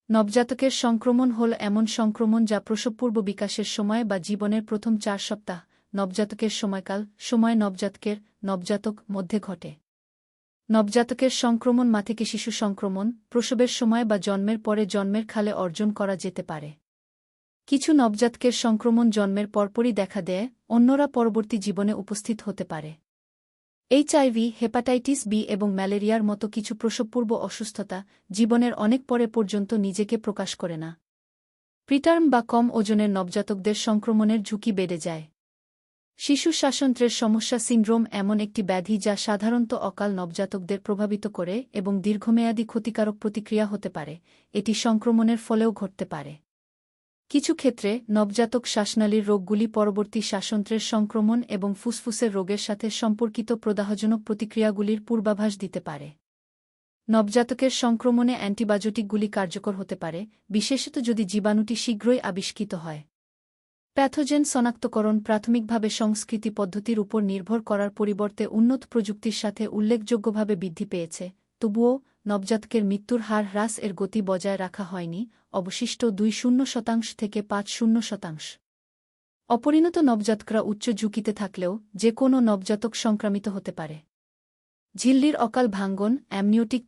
নবজাতকের সংক্রমণ হল এমন সংক্রমণ যা প্রসবপূর্ব বিকাশের সময় বা জীবনের প্রথম 4 সপ্তাহ নবজাতকের সময়কাল সময় নবজাতক মধ্যে ঘটে। নবজাতকের সংক্রমণ মা থেকে শিশু সংক্রমণ প্রসবের সময় বা জন্মের পরে জন্মের খালে অর্জন করা যেতে পারে। কিছু নবজাতকের সংক্রমণ জন্মের পরপরই দেখা দেয়, অন্যরা পরবর্তী জীবনে উপস্থিত হতে পারে। এইচআইভি, হেপাটাইটিস বি এবং ম্যালেরিয়ার মতো কিছু প্রসবপূর্ব অসুস্থতা জীবনের অনেক পরে পর্যন্ত নিজেকে প্রকাশ করে না। প্রিটার্ম বা কম ওজনের নবজাতকদের সংক্রমণের ঝুঁকি বেড়ে যায়। শিশু শ্বাসন্ত্রের সমস্যা সিন্ড্রোম এমন একটি ব্যাধি যা সাধারণত অকাল নবজাতকদের প্রভাবিত করে এবং দীর্ঘমেয়াদী ক্ষতিকারক প্রতিক্রিয়া হতে পারে, এটি সংক্রমণের ফলেও ঘটতে পারে। কিছু ক্ষেত্রে নবজাতক শ্বাসনালীর রোগগুলি পরবর্তী শ্বাসন্ত্রের সংক্রমণ এবং ফুসফুসের রোগের সাথে সম্পর্কিত প্রদাহজনক প্রতিক্রিয়াগুলির পূর্বাভাস দিতে পারে। নবজাতকের সংক্রমণে অ্যান্টিবায়োটিকগুলি কার্যকর হতে পারে, বিশেষত যদি জীবাণুটি শীঘ্রই আবিষ্কৃত হয়। প্যাথোজেন শনাক্তকরণ প্রাথমিকভাবে সংস্কৃতি পদ্ধতির উপর নির্ভর করার পরিবর্তে উন্নত প্রযুক্তির সাথে উল্লেখযোগ্যভাবে বৃদ্ধি পেয়েছে, তবুও নবজাতকের মৃত্যুর হার হ্রাস এর গতি বজায় রাখা হয়নি, অবশিষ্ট 2% থেকে 5%। অপরিণত নবজাতকরা উচ্চ ঝুঁকিতে থাকলেও যে কোনো নবজাতক সংক্রামিত হতে পারে। ঝিল্লির অকাল ভাঙ্গন, অ্যামনিওটিক